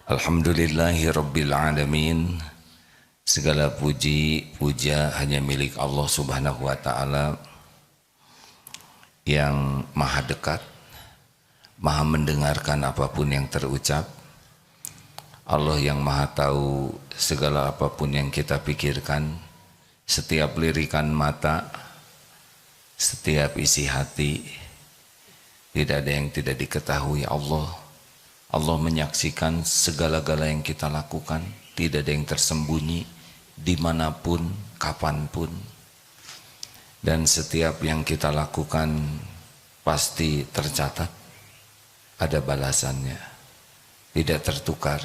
Alhamdulillahi Rabbil Alamin. Segala puji, puja hanya milik Allah Subhanahu wa Ta'ala yang maha dekat, maha mendengarkan apapun yang terucap. Allah yang maha tahu segala apapun yang kita pikirkan, setiap lirikan mata, setiap isi hati. Tidak ada yang tidak diketahui Allah. Allah menyaksikan segala-gala yang kita lakukan, tidak ada yang tersembunyi dimanapun, kapanpun. Dan setiap yang kita lakukan pasti tercatat, ada balasannya, tidak tertukar.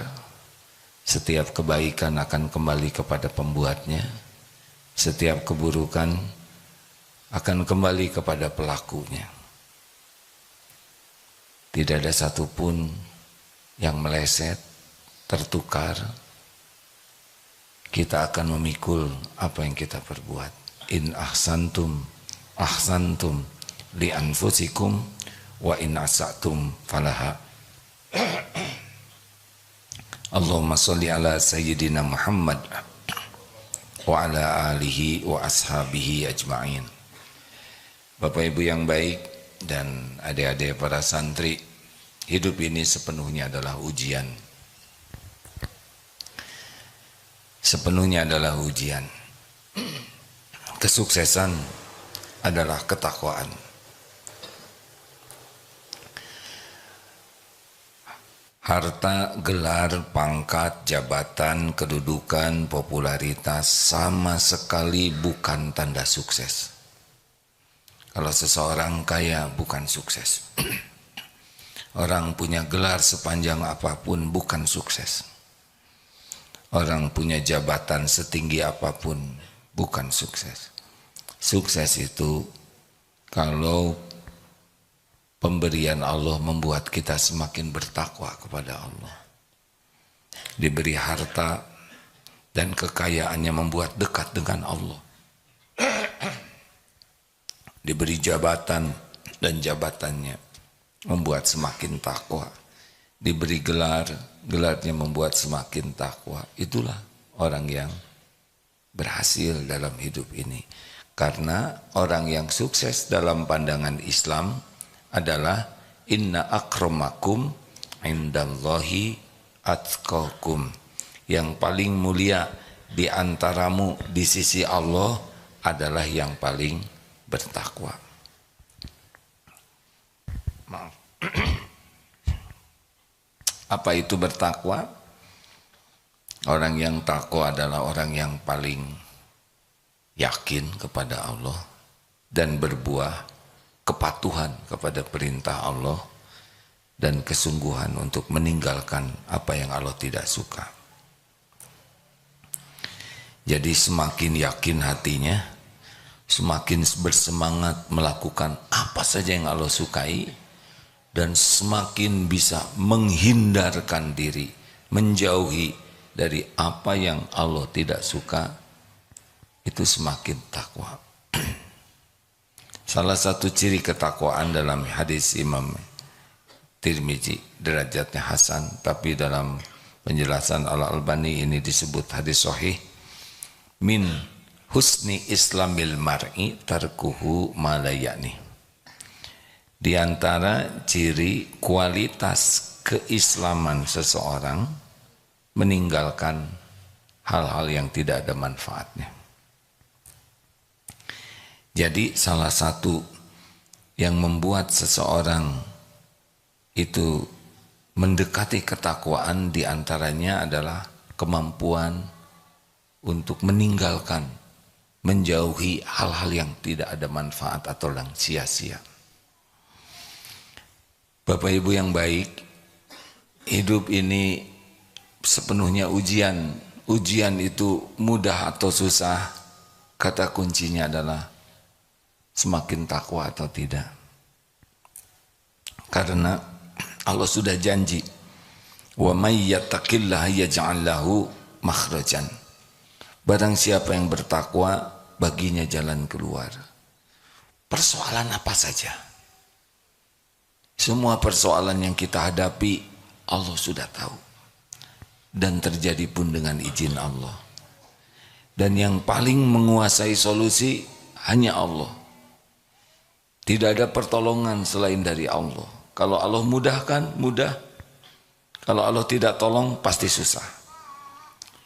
Setiap kebaikan akan kembali kepada pembuatnya, setiap keburukan akan kembali kepada pelakunya. Tidak ada satupun yang meleset, tertukar. Kita akan memikul apa yang kita perbuat. In ahsantum li anfusikum wa in asatum falaha. Allahumma sholli ala sayyidina Muhammad wa ala alihi wa ashabihi ajma'in. Bapak Ibu yang baik dan adik-adik para santri, hidup ini sepenuhnya adalah ujian. Sepenuhnya adalah ujian. Kesuksesan adalah ketakwaan. Harta, gelar, pangkat, jabatan, kedudukan, popularitas sama sekali bukan tanda sukses. Kalau seseorang kaya bukan sukses. Orang punya gelar sepanjang apapun bukan sukses. Orang punya jabatan setinggi apapun bukan sukses. Sukses itu kalau pemberian Allah membuat kita semakin bertakwa kepada Allah. Diberi harta dan kekayaannya membuat dekat dengan Allah. Diberi jabatan dan jabatannya membuat semakin takwa. Diberi gelar, gelarnya membuat semakin takwa. Itulah orang yang berhasil dalam hidup ini. Karena orang yang sukses dalam pandangan Islam adalah inna akramakum indallahi atqakum. Yang paling mulia di antaramu di sisi Allah adalah yang paling bertakwa. Maaf. Apa itu bertakwa? Orang yang takwa adalah orang yang paling yakin kepada Allah dan berbuah kepatuhan kepada perintah Allah dan kesungguhan untuk meninggalkan apa yang Allah tidak suka. Jadi semakin yakin hatinya, semakin bersemangat melakukan apa saja yang Allah sukai, dan semakin bisa menghindarkan diri, menjauhi dari apa yang Allah tidak suka, itu semakin takwa. Salah satu ciri ketakwaan dalam hadis Imam Tirmizi, derajatnya hasan, tapi dalam penjelasan Al-Albani ini disebut hadis sahih. Min husni islamil mar'i tarkuhu ma la ya'ni. Di antara ciri kualitas keislaman seseorang meninggalkan hal-hal yang tidak ada manfaatnya. Jadi salah satu yang membuat seseorang itu mendekati ketakwaan di antaranya adalah kemampuan untuk meninggalkan, menjauhi hal-hal yang tidak ada manfaat atau yang sia-sia. Bapak Ibu yang baik, hidup ini sepenuhnya ujian. Ujian itu mudah atau susah, kata kuncinya adalah semakin takwa atau tidak. Karena Allah sudah janji, wa may yattaqillaha yaj'al lahu makhrajan. Barang siapa yang bertakwa, baginya jalan keluar. Persoalan apa saja, semua persoalan yang kita hadapi Allah sudah tahu. dan terjadi pun dengan izin Allah. Dan yang paling menguasai solusi hanya Allah. Tidak ada pertolongan selain dari Allah. Kalau Allah mudahkan, mudah. Kalau Allah tidak tolong, pasti susah.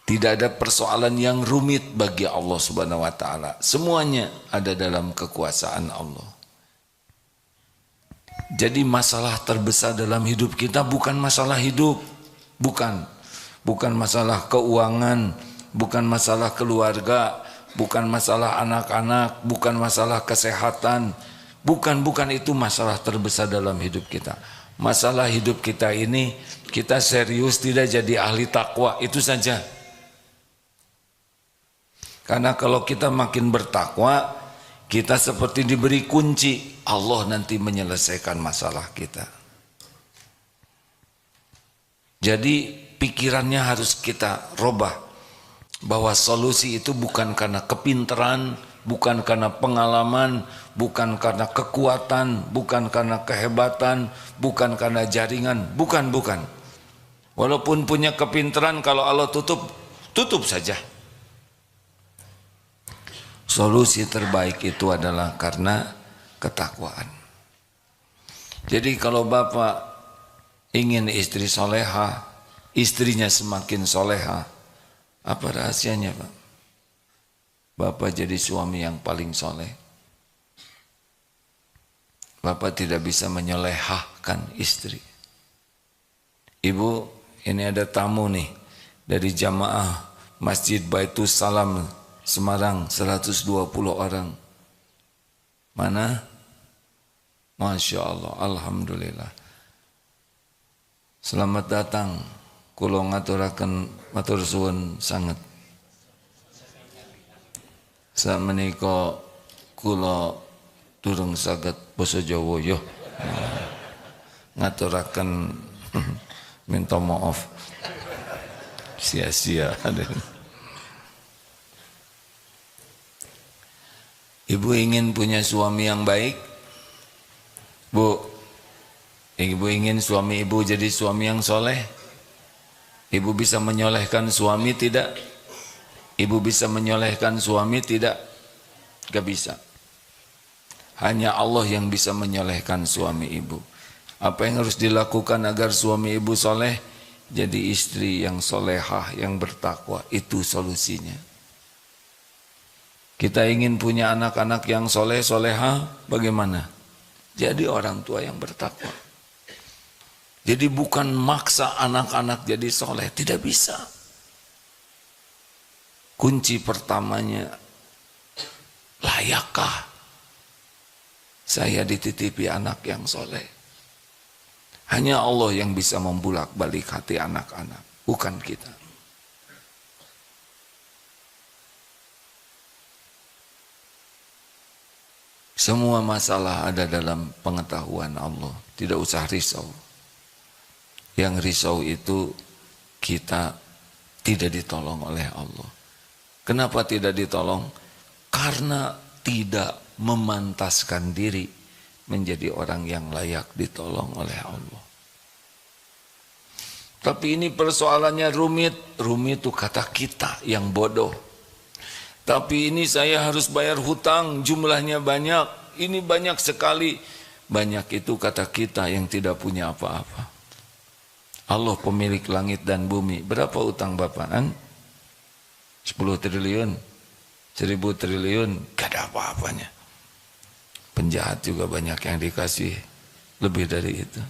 Tidak ada persoalan yang rumit bagi Allah Subhanahu wa taala. Semuanya ada dalam kekuasaan Allah. Jadi masalah terbesar dalam hidup kita bukan masalah hidup, bukan masalah keuangan, bukan masalah keluarga, bukan masalah anak-anak, bukan masalah kesehatan, bukan itu masalah terbesar dalam hidup kita. Masalah hidup kita ini, kita serius tidak jadi ahli takwa, itu saja. Karena kalau kita makin bertakwa, kita seperti diberi kunci, Allah nanti menyelesaikan masalah kita. Jadi pikirannya harus kita robah, bahwa solusi itu bukan karena kepintaran, bukan karena pengalaman, bukan karena kekuatan, bukan karena kehebatan, bukan karena jaringan, bukan. Walaupun punya kepintaran, kalau Allah tutup saja. Solusi terbaik itu adalah karena ketakwaan. Jadi kalau bapak ingin istri soleha, istrinya semakin soleha, apa rahasianya pak? Bapak jadi suami yang paling soleh. Bapak tidak bisa menyolehahkan istri. Ibu, ini ada tamu nih dari jamaah Masjid Baitus Salam Semarang, 120 orang. Mana? Masya Allah, Alhamdulillah. Selamat datang. Kulo ngaturaken matur suwun sanget. Sakmenika kula durung saged basa Jawa yo. Ngaturaken minta maaf. Sia-sia. Ibu ingin punya suami yang baik? Bu, ibu ingin suami ibu jadi suami yang soleh? Ibu bisa menyolehkan suami tidak? Ibu bisa menyolehkan suami tidak? Gak bisa. Hanya Allah yang bisa menyolehkan suami ibu. Apa yang harus dilakukan agar suami ibu soleh? Jadi istri yang solehah, yang bertakwa. Itu solusinya. Kita ingin punya anak-anak yang soleh, soleha, bagaimana? Jadi orang tua yang bertakwa. Jadi bukan maksa anak-anak jadi soleh, tidak bisa. Kunci pertamanya, layakkah saya dititipi anak yang soleh? Hanya Allah yang bisa membulak-balik hati anak-anak, bukan kita. Semua masalah ada dalam pengetahuan Allah. Tidak usah risau. Yang risau itu kita tidak ditolong oleh Allah. Kenapa tidak ditolong? Karena tidak memantaskan diri menjadi orang yang layak ditolong oleh Allah. Tapi ini persoalannya rumit. Rumit itu kata kita yang bodoh. Tapi ini saya harus bayar hutang, jumlahnya banyak, ini banyak sekali. Banyak itu kata kita yang tidak punya apa-apa. Allah pemilik langit dan bumi. Berapa utang Bapak? 10 triliun, 1000 triliun, gak ada apa-apanya. Penjahat juga banyak yang dikasih lebih dari itu.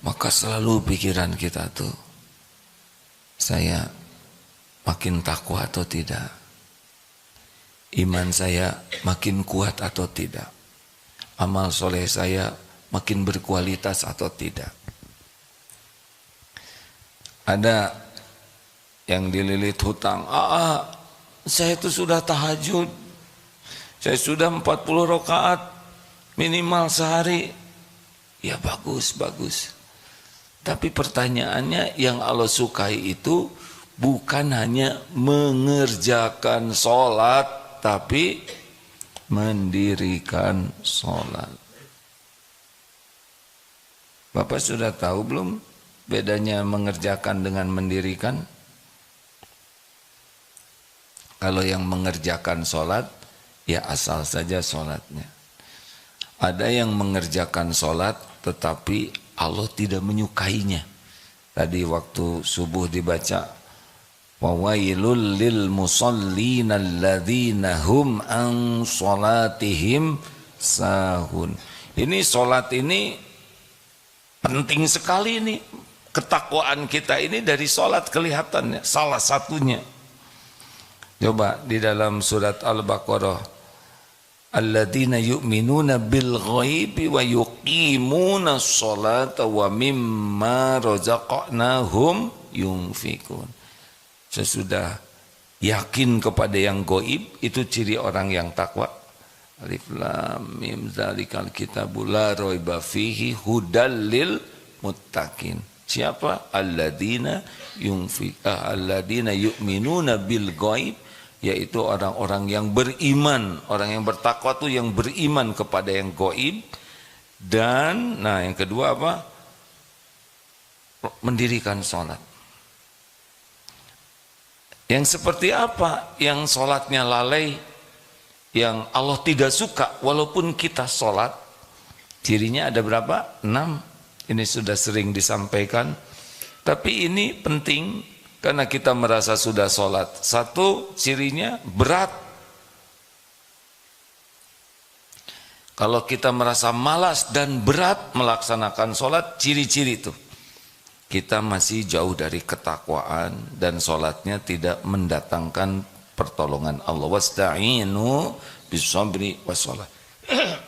Maka selalu pikiran kita tuh, saya makin takwa atau tidak? Iman saya makin kuat atau tidak? Amal soleh saya makin berkualitas atau tidak? Ada yang dililit hutang. Saya itu sudah tahajud. Saya sudah 40 rakaat minimal sehari. Ya bagus. Tapi pertanyaannya yang Allah sukai itu bukan hanya mengerjakan sholat, tapi mendirikan sholat. Bapak sudah tahu belum bedanya mengerjakan dengan mendirikan? Kalau yang mengerjakan sholat, ya asal saja sholatnya. Ada yang mengerjakan sholat, tetapi Allah tidak menyukainya. Tadi waktu subuh dibaca, wawailul lil musallina alladzina hum an sholatihim sahun. Ini sholat ini penting sekali ini. Ketakwaan kita ini dari sholat kelihatannya, salah satunya. Coba di dalam surat Al-Baqarah, alladzina yu'minuna bil ghaibi wa yuqimuna sholata wa mimma razaqnahum yunfikun. Sesudah yakin kepada yang gaib, itu ciri orang yang takwa. Alif lam mim zalikal kitabul la raiba fihi hudal lil muttaqin. Siapa? Alladzina yu'minuna bil ghaib, yaitu orang-orang yang beriman, orang yang bertakwa itu yang beriman kepada yang gaib. Dan nah yang kedua apa? Mendirikan sholat. Yang seperti apa? Yang sholatnya lalai, yang Allah tidak suka walaupun kita sholat. Cirinya ada berapa? 6. Ini sudah sering disampaikan, tapi ini penting karena kita merasa sudah sholat. 1, cirinya berat. Kalau kita merasa malas dan berat melaksanakan sholat, ciri-ciri itu kita masih jauh dari ketakwaan dan sholatnya tidak mendatangkan pertolongan Allah. Wasta'inu bis-sabri was-shalah.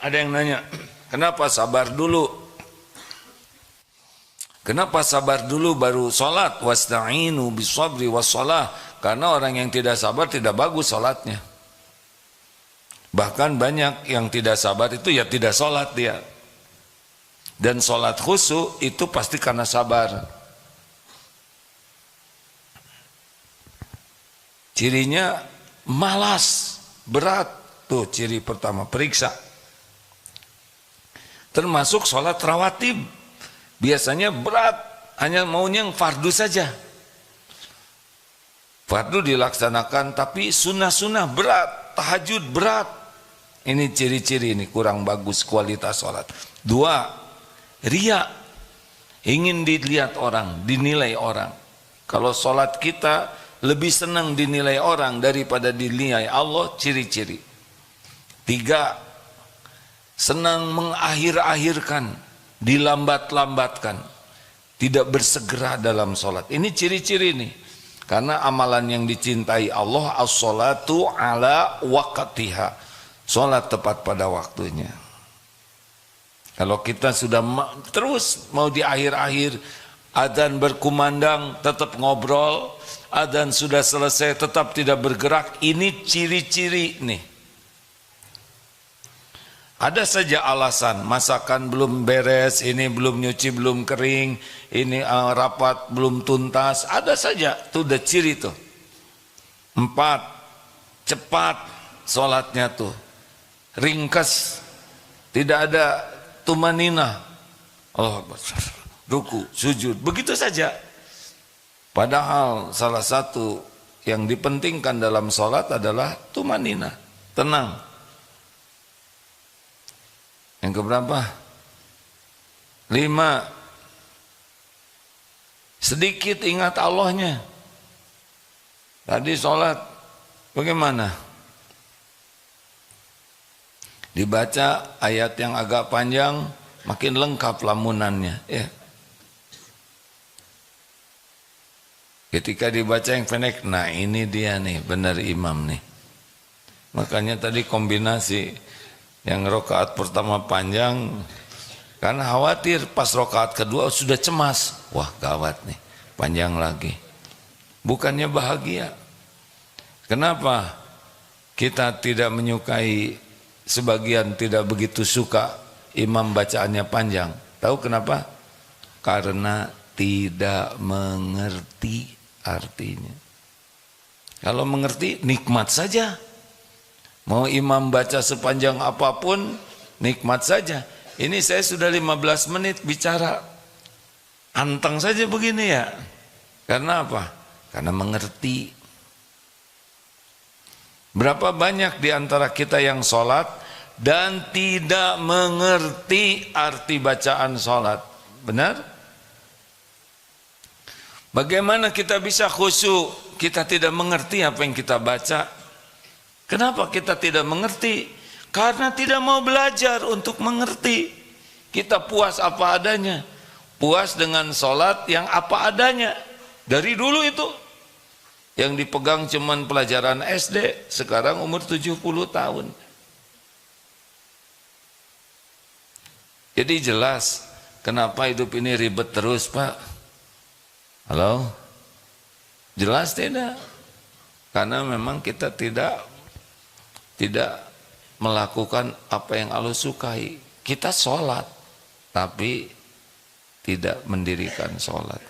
Ada yang nanya, kenapa sabar dulu? Kenapa sabar dulu baru sholat? Wasta'inu bis-sabri was-shalah. Karena orang yang tidak sabar tidak bagus sholatnya. Bahkan banyak yang tidak sabar itu ya tidak sholat dia. Dan sholat khusyuk itu pasti karena sabar. Cirinya malas, berat. Tuh ciri pertama, periksa. Termasuk sholat rawatib. Biasanya berat, hanya maunya yang fardu saja. Fardu dilaksanakan, tapi sunnah-sunnah berat, tahajud berat. Ini ciri-ciri ini kurang bagus kualitas sholat. 2, riya. Ingin dilihat orang, dinilai orang. Kalau sholat kita lebih senang dinilai orang daripada dinilai Allah, ciri-ciri. 3, senang mengakhir-akhirkan, dilambat-lambatkan, tidak bersegera dalam sholat. Ini ciri-ciri nih. Karena amalan yang dicintai Allah, as-sholatu ala waqtiha. Sholat tepat pada waktunya. Kalau kita sudah terus mau di akhir-akhir, adzan berkumandang tetap ngobrol, adzan sudah selesai tetap tidak bergerak, ini ciri-ciri nih. Ada saja alasan, masakan belum beres, ini belum nyuci, belum kering, ini rapat belum tuntas, ada saja, itu udah ciri tuh. 4, cepat sholatnya tuh, ringkas, tidak ada tumanina, oh ruku, sujud, begitu saja. Padahal salah satu yang dipentingkan dalam sholat adalah tumanina, tenang. Yang keberapa? 5, sedikit ingat Allahnya. Tadi sholat bagaimana? Dibaca ayat yang agak panjang, makin lengkap lamunannya. Ya. Ketika dibaca yang pendek, nah ini dia nih, benar imam nih. Makanya tadi kombinasi. Yang rakaat pertama panjang, karena khawatir pas rakaat kedua sudah cemas. Wah gawat nih, panjang lagi. Bukannya bahagia. Kenapa kita tidak menyukai, sebagian tidak begitu suka imam bacaannya panjang? Tahu kenapa? Karena tidak mengerti artinya. Kalau mengerti, nikmat saja. Mau imam baca sepanjang apapun, nikmat saja. Ini saya sudah 15 menit bicara. anteng saja begini ya. Karena apa? Karena mengerti. Berapa banyak di antara kita yang sholat dan tidak mengerti arti bacaan sholat? Benar? Bagaimana kita bisa khusyuk? Kita tidak mengerti apa yang kita baca. Kenapa kita tidak mengerti? Karena tidak mau belajar untuk mengerti. Kita puas apa adanya. Puas dengan sholat yang apa adanya. Dari dulu itu. Yang dipegang cuman pelajaran SD, sekarang umur 70 tahun. Jadi jelas, kenapa hidup ini ribet terus, Pak? Halo? Jelas tidak? Karena memang kita tidak melakukan apa yang Allah sukai. Kita sholat, tapi tidak mendirikan sholat.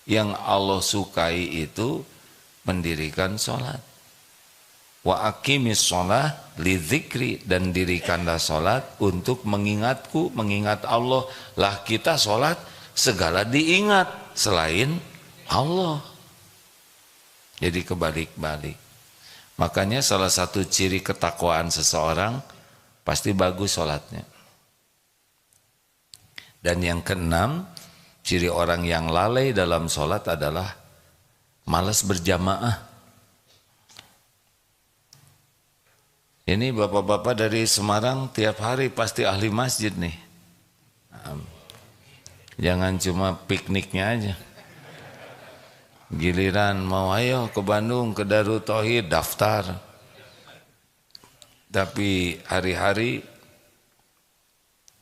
Yang Allah sukai itu mendirikan sholat. Wa aqimis sholat li dzikri, dan dirikanlah sholat untuk mengingatku, mengingat Allah. Lah kita sholat segala diingat selain Allah. Jadi kebalik-balik. Makanya salah satu ciri ketakwaan seseorang pasti bagus sholatnya. Dan yang keenam, ciri orang yang lalai dalam sholat adalah malas berjamaah. Ini bapak-bapak dari Semarang tiap hari pasti ahli masjid nih. Jangan cuma pikniknya aja. Giliran mau ayo ke Bandung, ke Darut Tauhid, daftar. Tapi hari-hari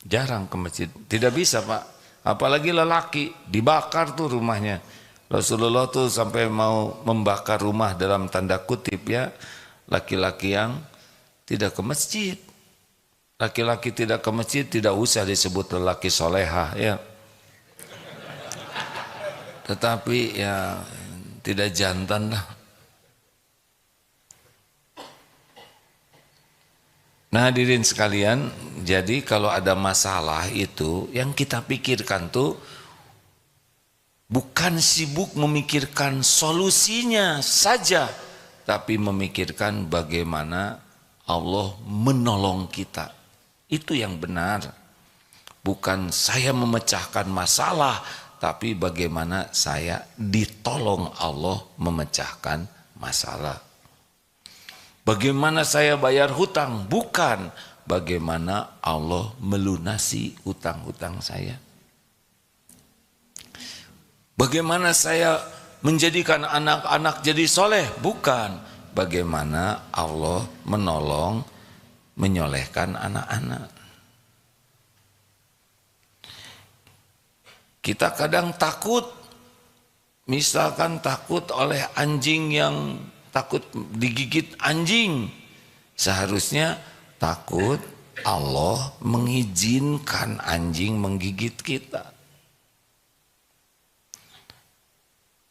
jarang ke masjid. Tidak bisa, Pak. Apalagi lelaki, dibakar tuh rumahnya. Rasulullah tuh sampai mau membakar rumah dalam tanda kutip ya, laki-laki yang tidak ke masjid. Laki-laki tidak ke masjid tidak usah disebut lelaki solehah ya. Tetapi ya tidak jantan lah. Nah hadirin sekalian, jadi kalau ada masalah itu yang kita pikirkan tuh bukan sibuk memikirkan solusinya saja, tapi memikirkan bagaimana Allah menolong kita. Itu yang benar. Bukan saya memecahkan masalah, tapi bagaimana saya ditolong Allah memecahkan masalah. Bagaimana saya bayar hutang, bukan bagaimana Allah melunasi hutang-hutang saya. Bagaimana saya menjadikan anak-anak jadi soleh? Bukan. Bagaimana Allah menolong, menyolehkan anak-anak. Kita kadang takut. Misalkan takut oleh anjing yang takut digigit anjing. Seharusnya takut Allah mengizinkan anjing menggigit kita.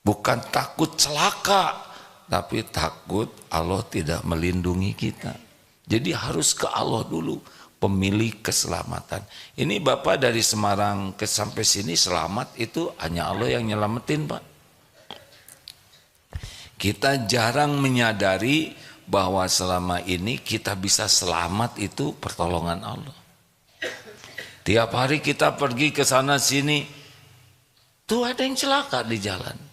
Bukan takut celaka, tapi takut Allah tidak melindungi kita. Jadi harus ke Allah dulu, pemilik keselamatan. Ini Bapak dari Semarang ke sampai sini selamat, itu hanya Allah yang nyelamatin, Pak. Kita jarang menyadari bahwa selama ini kita bisa selamat itu pertolongan Allah. Tiap hari kita pergi ke sana sini, tuh ada yang celaka di jalan.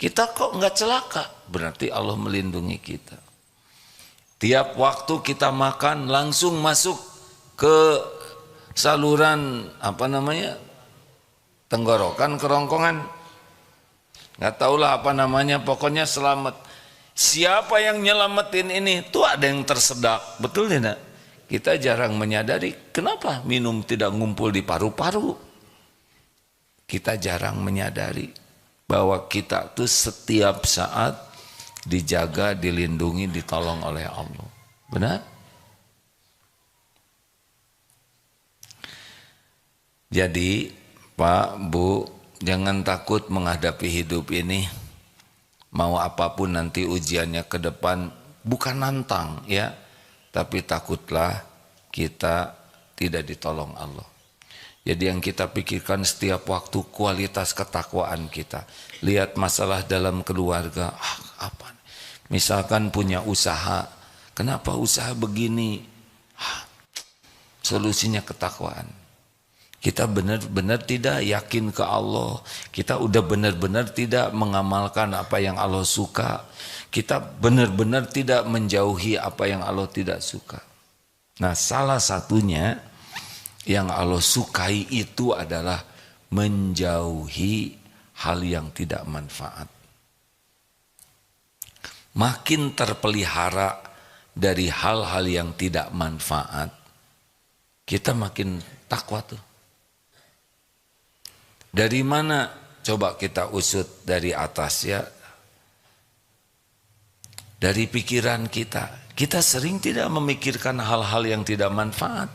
Kita kok nggak celaka? Berarti Allah melindungi kita. Tiap waktu kita makan langsung masuk ke saluran tenggorokan, kerongkongan. Nggak tahulah apa namanya, pokoknya selamat. Siapa yang nyelamatin ini? Tuh ada yang tersedak, betul tidak? Kita jarang menyadari kenapa minum tidak ngumpul di paru-paru. Kita jarang menyadari bahwa kita tuh setiap saat dijaga, dilindungi, ditolong oleh Allah. Benar? Jadi Pak, Bu, jangan takut menghadapi hidup ini. Mau apapun nanti ujiannya ke depan, bukan nantang ya, tapi takutlah kita tidak ditolong Allah. Jadi yang kita pikirkan setiap waktu kualitas ketakwaan kita. Lihat masalah dalam keluarga, apa? Misalkan punya usaha, kenapa usaha begini? Solusinya ketakwaan. Kita benar-benar tidak yakin ke Allah. Kita udah benar-benar tidak mengamalkan apa yang Allah suka. Kita benar-benar tidak menjauhi apa yang Allah tidak suka. Nah, salah satunya yang Allah sukai itu adalah menjauhi hal yang tidak manfaat. Makin terpelihara dari hal-hal yang tidak manfaat, kita makin takwa tuh. Dari mana? Coba kita usut dari atas ya. Dari pikiran kita. Kita sering tidak memikirkan hal-hal yang tidak manfaat.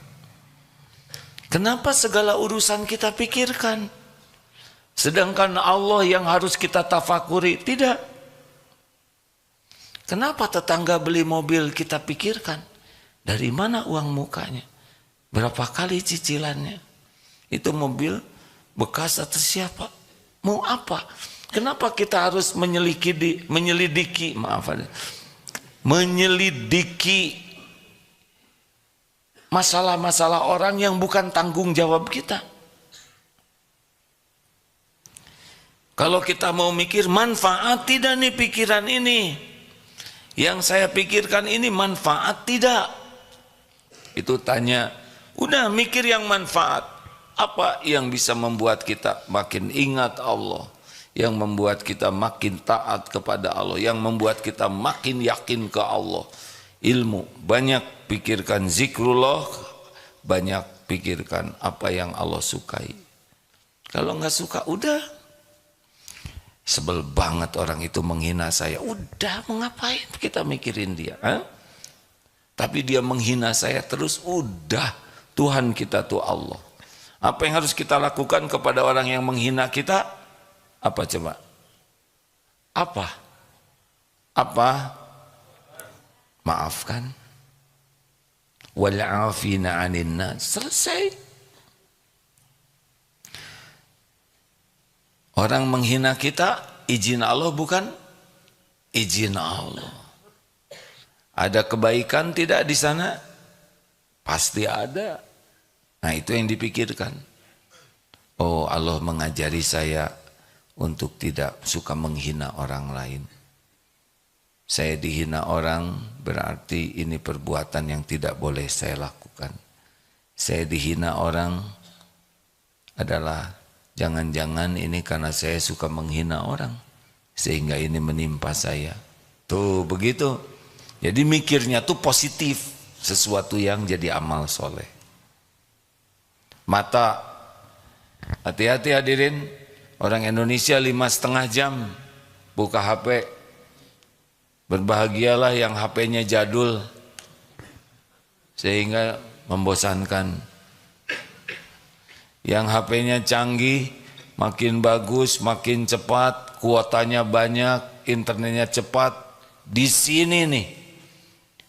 Kenapa segala urusan kita pikirkan? Sedangkan Allah yang harus kita tafakuri, tidak. Kenapa tetangga beli mobil kita pikirkan? Dari mana uang mukanya? Berapa kali cicilannya? Itu mobil bekas atau siapa? Mau apa? Kenapa kita harus menyelidiki masalah-masalah orang yang bukan tanggung jawab kita? Kalau kita mau mikir manfaat tidak nih pikiran ini, yang saya pikirkan ini manfaat tidak? Itu tanya, udah mikir yang manfaat. Apa yang bisa membuat kita makin ingat Allah, yang membuat kita makin taat kepada Allah, yang membuat kita makin yakin ke Allah? Ilmu, banyak pikirkan zikrullah, banyak pikirkan apa yang Allah sukai. Kalau nggak suka, udah. Sebel banget orang itu menghina saya, udah, mau ngapain kita mikirin dia? Tapi dia menghina saya terus, udah. Tuhan kita tuh Allah. Apa yang harus kita lakukan kepada orang yang menghina kita? Apa coba? Apa? Maafkan. Wal 'afina 'anil nas. Selesai. Orang menghina kita, izin Allah bukan? Izin Allah. Ada kebaikan tidak di sana? Pasti ada. Nah, itu yang dipikirkan. Oh, Allah mengajari saya untuk tidak suka menghina orang lain. Saya dihina orang berarti ini perbuatan yang tidak boleh saya lakukan. Saya dihina orang adalah jangan-jangan ini karena saya suka menghina orang, sehingga ini menimpa saya. Tuh begitu. Jadi mikirnya tuh positif, sesuatu yang jadi amal soleh. Mata, hati-hati hadirin, orang Indonesia 5,5 jam buka HP. Berbahagialah yang HP-nya jadul sehingga membosankan. Yang HP-nya canggih, makin bagus, makin cepat, kuotanya banyak, internetnya cepat. Di sini nih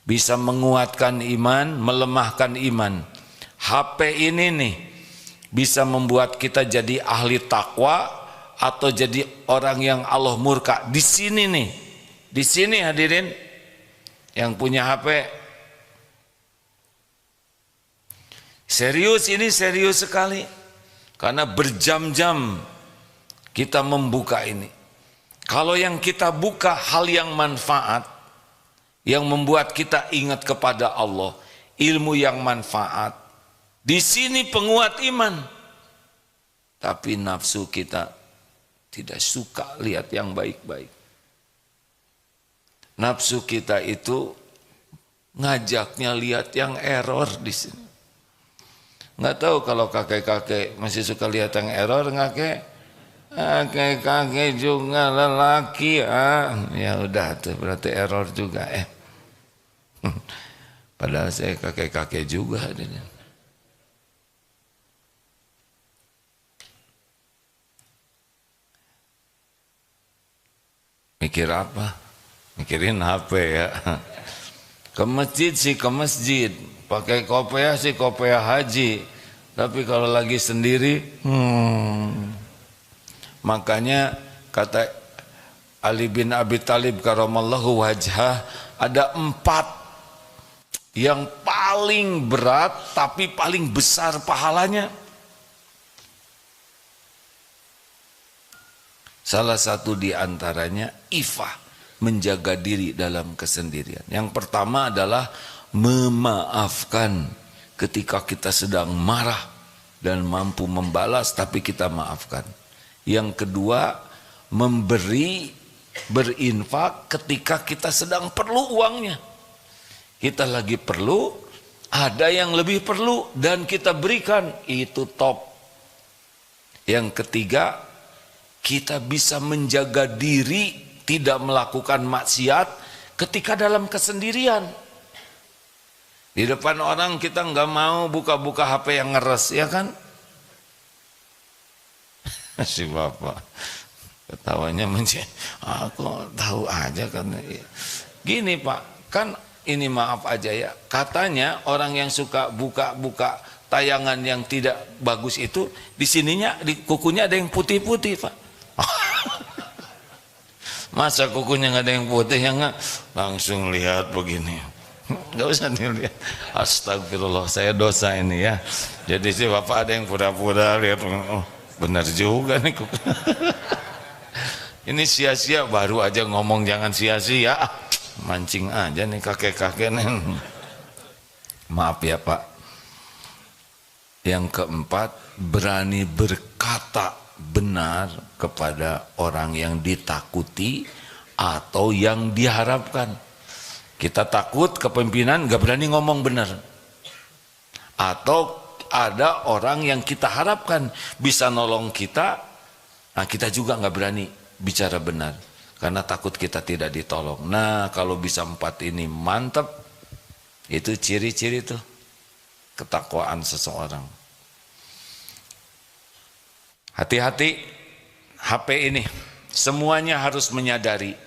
bisa menguatkan iman, melemahkan iman. HP ini nih bisa membuat kita jadi ahli takwa atau jadi orang yang Allah murka. Di sini nih, di sini hadirin yang punya HP. Serius, ini serius sekali, karena berjam-jam kita membuka ini. Kalau yang kita buka hal yang manfaat, yang membuat kita ingat kepada Allah, ilmu yang manfaat, di sini penguat iman. Tapi nafsu kita tidak suka lihat yang baik-baik. Nafsu kita itu ngajaknya lihat yang error di sini. Nggak tahu kalau kakek-kakek masih suka lihat yang error, kakek-kakek juga lelaki. Ya udah tuh berarti error juga. Padahal saya kakek-kakek juga. Mikir apa? Mikirin HP ya. Ke masjid sih ke masjid, pakai kopiah sih kopiah haji, Tapi kalau lagi sendiri, makanya kata Ali bin Abi Thalib karamallahu wajhah, ada 4 yang paling berat tapi paling besar pahalanya. Salah satu di antaranya ifah, menjaga diri dalam kesendirian. Yang pertama adalah memaafkan ketika kita sedang marah dan mampu membalas tapi kita maafkan. Yang kedua, memberi, berinfak ketika kita sedang perlu uangnya. Kita lagi perlu, ada yang lebih perlu dan kita berikan, itu top. Yang ketiga, kita bisa menjaga diri tidak melakukan maksiat ketika dalam kesendirian. Di depan orang kita nggak mau buka-buka HP yang ngeres, ya kan? Si bapak ketawanya aku tahu aja kan. Gini Pak, kan ini maaf aja ya. Katanya orang yang suka buka-buka tayangan yang tidak bagus itu di sininya, di kukunya ada yang putih-putih Pak. Masa kukunya nggak ada yang putih, yang nggak langsung lihat begini. Nggak usah dilihat. Astagfirullah, saya dosa ini ya. Jadi sih bapak ada yang pura-pura lihat, oh benar juga nih kuku. Ini sia-sia, baru aja ngomong jangan sia-sia, mancing aja nih kakek-kakek nih. Maaf ya Pak. Yang keempat, berani berkata benar kepada orang yang ditakuti atau yang diharapkan. Kita takut kepemimpinan, gak berani ngomong benar. Atau ada orang yang kita harapkan bisa nolong kita, nah kita juga gak berani bicara benar karena takut kita tidak ditolong. Nah kalau bisa 4 ini mantap, itu ciri-ciri tuh ketakwaan seseorang. Hati-hati HP ini, semuanya harus menyadari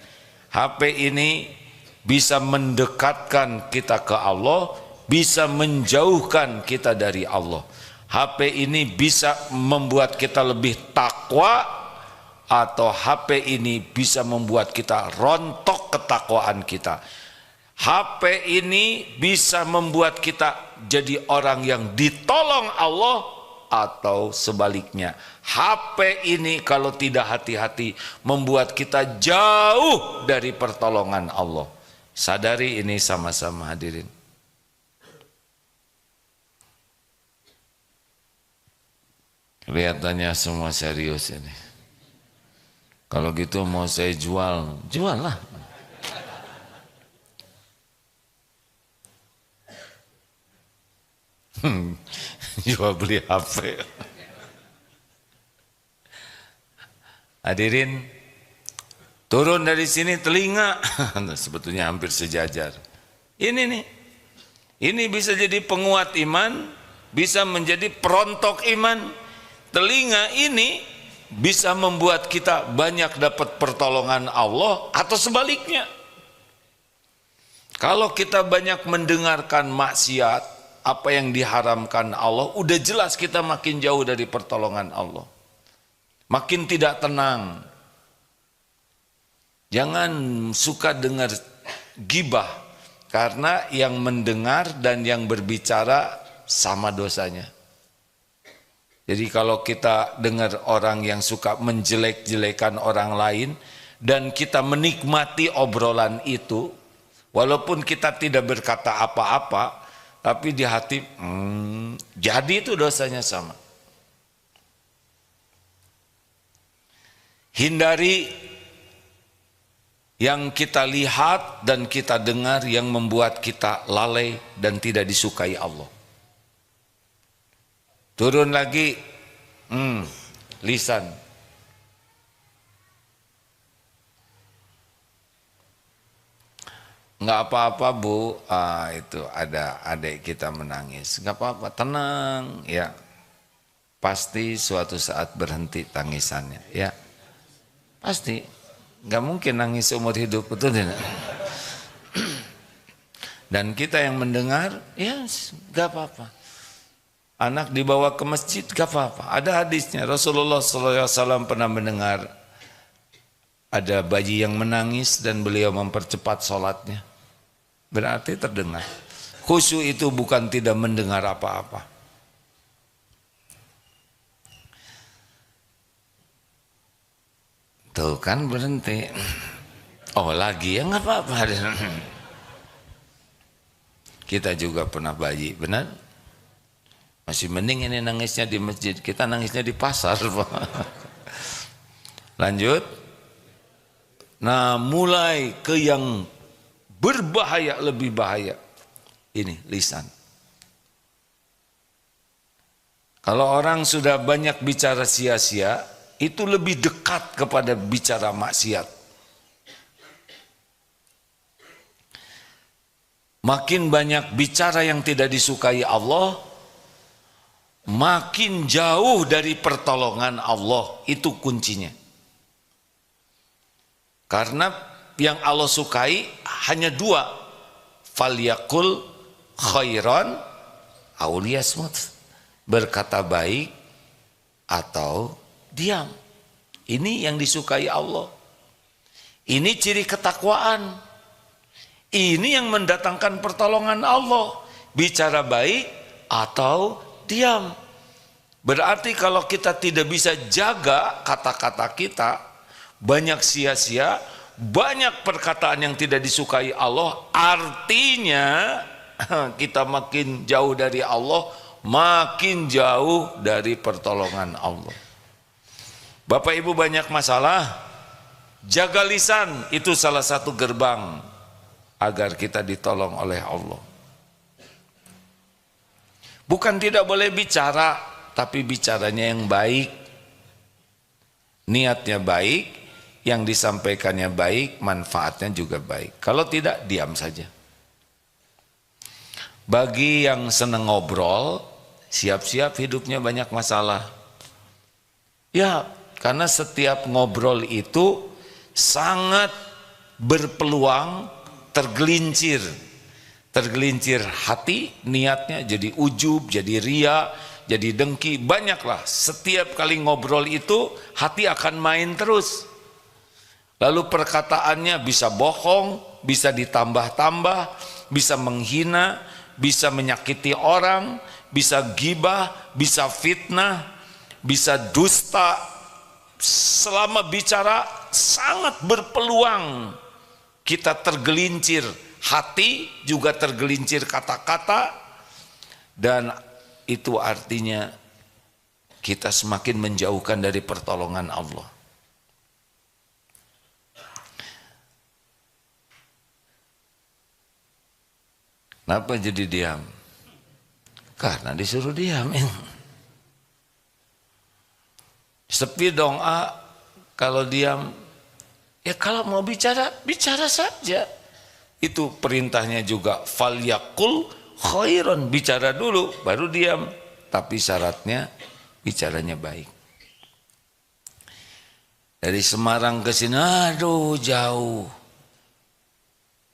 HP ini bisa mendekatkan kita ke Allah, bisa menjauhkan kita dari Allah. HP ini bisa membuat kita lebih takwa, atau HP ini bisa membuat kita rontok ketakwaan kita. HP ini bisa membuat kita jadi orang yang ditolong Allah, atau sebaliknya. HP ini kalau tidak hati-hati membuat kita jauh dari pertolongan Allah. Sadari ini sama-sama hadirin. Kelihatannya semua serius ini. Kalau gitu mau saya jual, jual lah. Jual beli HP. Hadirin, turun dari sini telinga, sebetulnya hampir sejajar. Ini nih, ini bisa jadi penguat iman, bisa menjadi perontok iman. Telinga ini bisa membuat kita banyak dapat pertolongan Allah, atau sebaliknya. Kalau kita banyak mendengarkan maksiat, apa yang diharamkan Allah, udah jelas kita makin jauh dari pertolongan Allah. Makin tidak tenang. Jangan suka dengar gibah, karena yang mendengar dan yang berbicara sama dosanya. Jadi kalau kita dengar orang yang suka menjelek-jelekan orang lain dan kita menikmati obrolan itu, walaupun kita tidak berkata apa-apa, tapi di hati jadi itu dosanya sama. Hindari yang kita lihat dan kita dengar yang membuat kita lalai dan tidak disukai Allah. Turun lagi, lisan. Nggak apa-apa Bu, itu ada adik kita menangis. Nggak apa-apa, tenang ya. Pasti suatu saat berhenti tangisannya ya. Pasti, nggak mungkin nangis seumur hidup, betul tidak? Dan kita yang mendengar, ya nggak apa-apa. Anak dibawa ke masjid gak apa-apa. Ada hadisnya, Rasulullah SAW pernah mendengar ada bayi yang menangis dan beliau mempercepat sholatnya. Berarti terdengar. Khusyuk itu bukan tidak mendengar apa-apa. Tuh kan berhenti. Oh lagi ya nggak apa-apa. Kita juga pernah bayi, benar? Masih mending ini nangisnya di masjid, kita nangisnya di pasar. Lanjut. Nah mulai ke yang berbahaya, lebih bahaya. Ini lisan. Kalau orang sudah banyak bicara sia-sia, itu lebih dekat kepada bicara maksiat. Makin banyak bicara yang tidak disukai Allah, makin jauh dari pertolongan Allah. Itu kuncinya. Karena yang Allah sukai hanya dua. Falyakul khairan aw liyasmut. Berkata baik atau diam. Ini yang disukai Allah. Ini ciri ketakwaan. Ini yang mendatangkan pertolongan Allah. Bicara baik atau diam. Berarti kalau kita tidak bisa jaga kata-kata kita, banyak sia-sia, banyak perkataan yang tidak disukai Allah, artinya kita makin jauh dari Allah, makin jauh dari pertolongan Allah. Bapak Ibu banyak masalah, jaga lisan, itu salah satu gerbang agar kita ditolong oleh Allah. Bukan tidak boleh bicara, tapi bicaranya yang baik, niatnya baik, yang disampaikannya baik, manfaatnya juga baik. Kalau tidak, diam saja. Bagi yang senang ngobrol, siap-siap hidupnya banyak masalah. Ya, karena setiap ngobrol itu sangat berpeluang tergelincir hati, niatnya jadi ujub, jadi ria, jadi dengki, banyaklah. Setiap kali ngobrol itu hati akan main terus. Lalu perkataannya bisa bohong, bisa ditambah-tambah, bisa menghina, bisa menyakiti orang, bisa gibah, bisa fitnah, bisa dusta. Selama bicara sangat berpeluang kita tergelincir hati, juga tergelincir kata-kata, dan itu artinya kita semakin menjauhkan dari pertolongan Allah. Kenapa jadi diam? Karena disuruh diam. Sepi dong, kalau diam. Ya kalau mau bicara, bicara saja. Itu perintahnya juga, falyakul khairan, bicara dulu baru diam. Tapi syaratnya bicaranya baik. Dari Semarang ke sini, aduh jauh.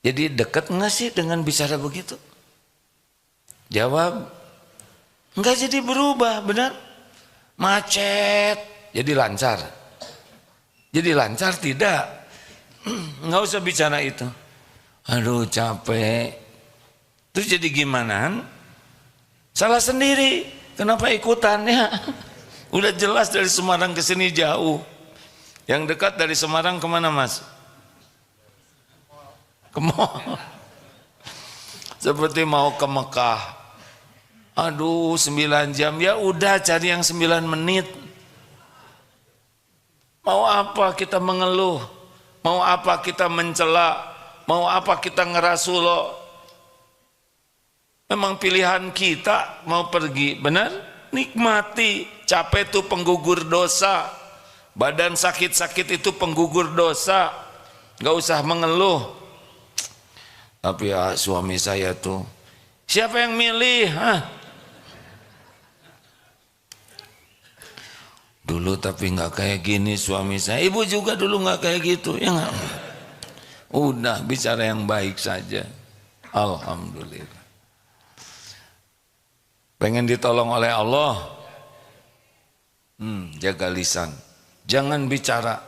Jadi dekat nggak sih dengan bicara begitu? Jawab, nggak jadi berubah, benar? Macet, jadi lancar. Jadi lancar tidak. Nggak usah bicara itu. Aduh capek. Terus jadi gimana? Salah sendiri. Kenapa ikutannya? Udah jelas dari Semarang ke sini jauh. Yang dekat dari Semarang kemana Mas? Ke Mall. Seperti mau ke Mekah. Aduh 9 jam. Ya udah cari yang 9 menit. Mau apa kita mengeluh? Mau apa kita mencela? Mau apa kita ngerasuloh? Memang pilihan kita mau pergi, benar? Nikmati. Capek itu penggugur dosa. Badan sakit-sakit itu penggugur dosa. Gak usah mengeluh. Tapi ya suami saya tuh, siapa yang milih? Dulu tapi nggak kayak gini suami saya. Ibu juga dulu nggak kayak gitu, ya nggak? Udah bicara yang baik saja. Alhamdulillah. Pengen ditolong oleh Allah, jaga lisan. Jangan bicara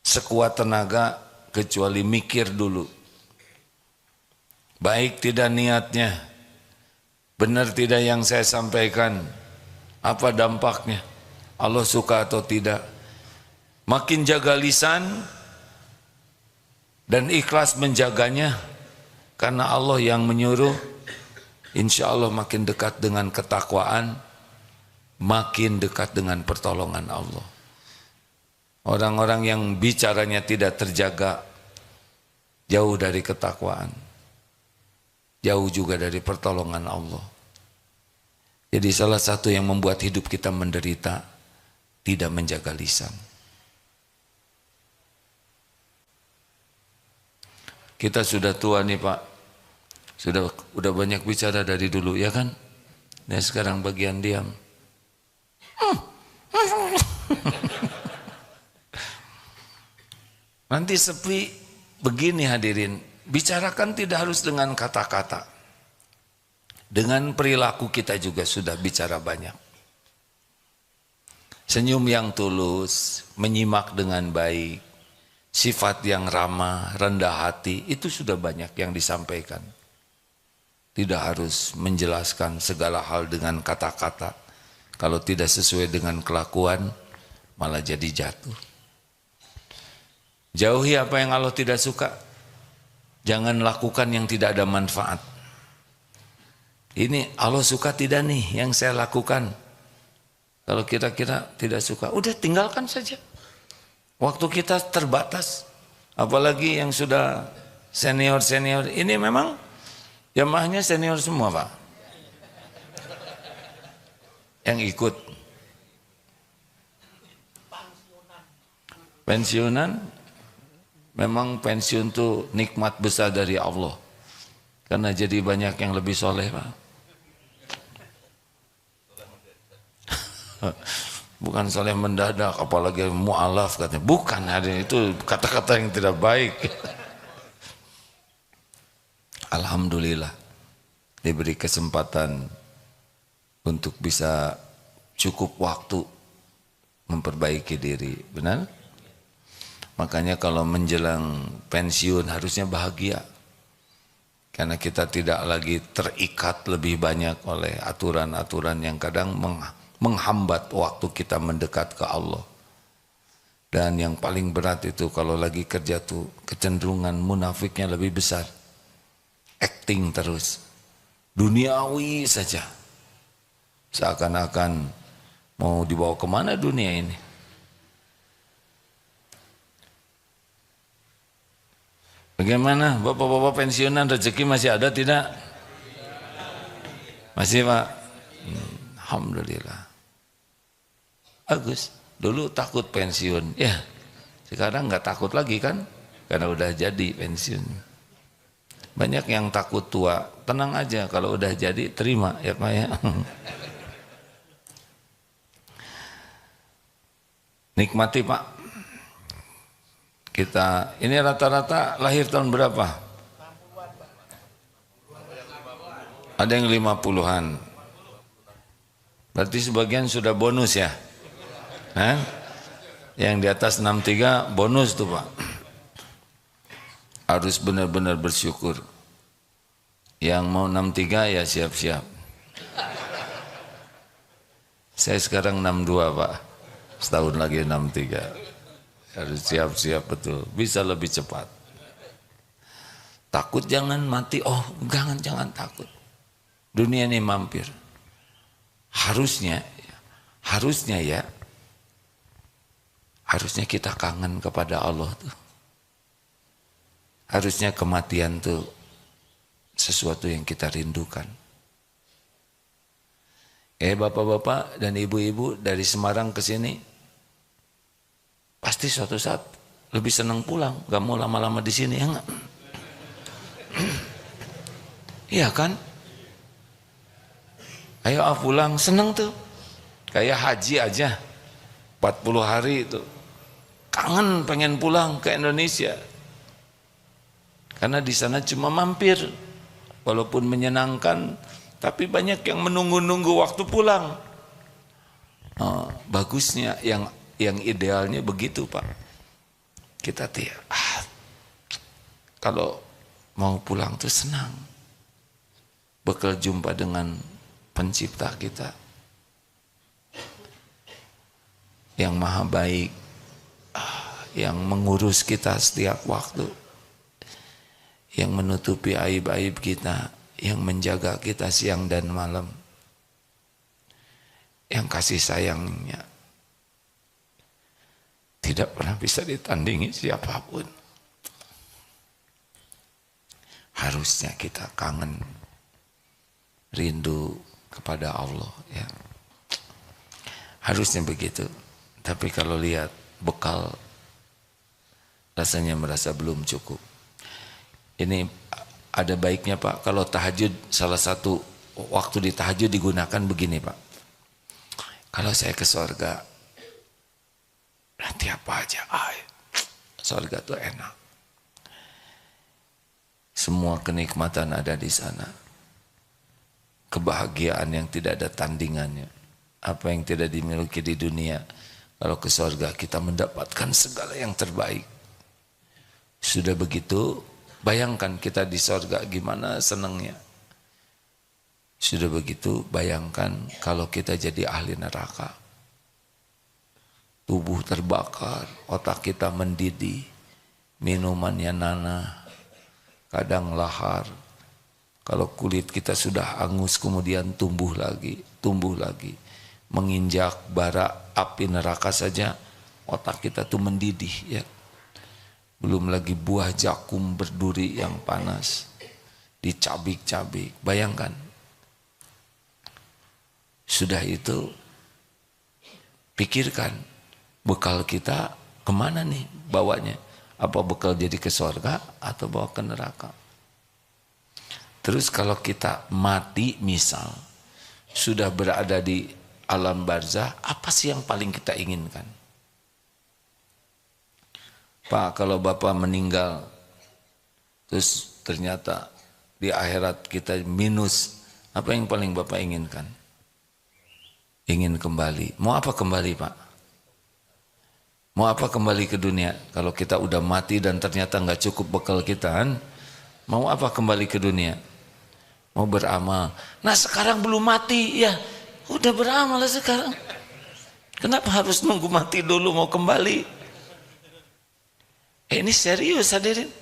sekuat tenaga kecuali mikir dulu. Baik tidak niatnya, benar tidak yang saya sampaikan, apa dampaknya, Allah suka atau tidak. Makin jaga lisan dan ikhlas menjaganya, karena Allah yang menyuruh, insya Allah makin dekat dengan ketakwaan, makin dekat dengan pertolongan Allah. Orang-orang yang bicaranya tidak terjaga, jauh dari ketakwaan, jauh juga dari pertolongan Allah. Jadi salah satu yang membuat hidup kita menderita, tidak menjaga lisan. Kita sudah tua nih Pak, udah banyak bicara dari dulu ya kan? Nah sekarang bagian diam. Nanti sepi begini hadirin, bicarakan tidak harus dengan kata-kata. Dengan perilaku kita juga sudah bicara banyak. Senyum yang tulus, menyimak dengan baik, sifat yang ramah, rendah hati, itu sudah banyak yang disampaikan. Tidak harus menjelaskan segala hal dengan kata-kata. Kalau tidak sesuai dengan kelakuan, malah jadi jatuh. Jauhi apa yang Allah tidak suka. Jangan lakukan yang tidak ada manfaat. Ini Allah suka tidak nih yang saya lakukan. Kalau kira-kira tidak suka, udah tinggalkan saja. Waktu kita terbatas. Apalagi yang sudah senior-senior. Ini memang jamaahnya senior semua Pak. Yang ikut. Pensiunan. Memang pensiun itu nikmat besar dari Allah. Karena jadi banyak yang lebih soleh Pak. Bukan soleh mendadak, apalagi mu'alaf katanya. Bukan, itu kata-kata yang tidak baik. Alhamdulillah diberi kesempatan untuk bisa cukup waktu memperbaiki diri. Benar? Makanya kalau menjelang pensiun harusnya bahagia. Karena kita tidak lagi terikat lebih banyak oleh aturan-aturan yang kadang menghambat waktu kita mendekat ke Allah. Dan yang paling berat itu kalau lagi kerja tuh kecenderungan munafiknya lebih besar. Acting terus. Duniawi saja. Seakan-akan mau dibawa kemana dunia ini. Bagaimana bapak-bapak pensiunan rezeki masih ada tidak? Masih Pak? Alhamdulillah. Bagus. Dulu takut pensiun. Ya sekarang nggak takut lagi kan? Karena udah jadi pensiun. Banyak yang takut tua. Tenang aja kalau udah jadi terima ya Pak ya. Nikmati Pak. Kita ini rata-rata lahir tahun berapa? Ada yang 50-an. Berarti sebagian sudah bonus ya? Hah? Yang di atas 63 bonus tuh Pak. Harus benar-benar bersyukur. Yang mau 63 ya siap-siap. Saya sekarang 62 Pak. Setahun lagi 63. Harus siap-siap betul, bisa lebih cepat. Takut jangan mati, jangan takut. Dunia ini mampir. Harusnya kita kangen kepada Allah tuh. Harusnya kematian tuh sesuatu yang kita rindukan. Bapak-bapak dan ibu-ibu dari Semarang ke sini, pasti suatu saat lebih senang pulang, gak mau lama-lama di sini ya enggak? Iya kan? Ayo pulang, senang tuh. Kayak haji aja, 40 hari itu. Kangen pengen pulang ke Indonesia. Karena di sana cuma mampir. Walaupun menyenangkan, Tapi banyak yang menunggu-nunggu waktu pulang. Bagusnya yang idealnya begitu, Pak. Kita kalau mau pulang tuh senang, bakal jumpa dengan pencipta kita yang maha baik, yang mengurus kita setiap waktu, yang menutupi aib-aib kita, yang menjaga kita siang dan malam, yang kasih sayangnya tidak pernah bisa ditandingi siapapun. Harusnya kita kangen, rindu kepada Allah, ya. Harusnya begitu. Tapi kalau lihat bekal, rasanya merasa belum cukup. Ini ada baiknya, Pak, kalau tahajud, salah satu waktu di tahajud digunakan begini, Pak. Kalau saya ke surga, nanti apa aja, surga tuh enak. Semua kenikmatan ada di sana. Kebahagiaan yang tidak ada tandingannya. Apa yang tidak dimiliki di dunia, kalau ke surga kita mendapatkan segala yang terbaik. Sudah begitu, bayangkan kita di surga gimana senangnya. Sudah begitu, bayangkan kalau kita jadi ahli neraka. Tubuh terbakar, otak kita mendidih, minumannya nanah, kadang lahar. Kalau kulit kita sudah angus kemudian tumbuh lagi. Menginjak bara api neraka saja, otak kita tuh mendidih, ya. Belum lagi buah jakum berduri yang panas, dicabik-cabik. Bayangkan. Sudah itu, pikirkan, bekal kita kemana nih bawanya? Apa bekal jadi ke surga atau bawa ke neraka? Terus kalau kita mati misal, sudah berada di alam barzah, apa sih yang paling kita inginkan? Pak, kalau Bapak meninggal, terus ternyata di akhirat kita minus, apa yang paling Bapak inginkan? Ingin kembali. Mau apa kembali, Pak? Mau apa kembali ke dunia? Kalau kita udah mati dan ternyata nggak cukup bekal kita, kan? Mau apa kembali ke dunia? Mau beramal. Nah sekarang belum mati, ya udah beramal lah sekarang. Kenapa harus nunggu mati dulu mau kembali? Ini serius, hadirin.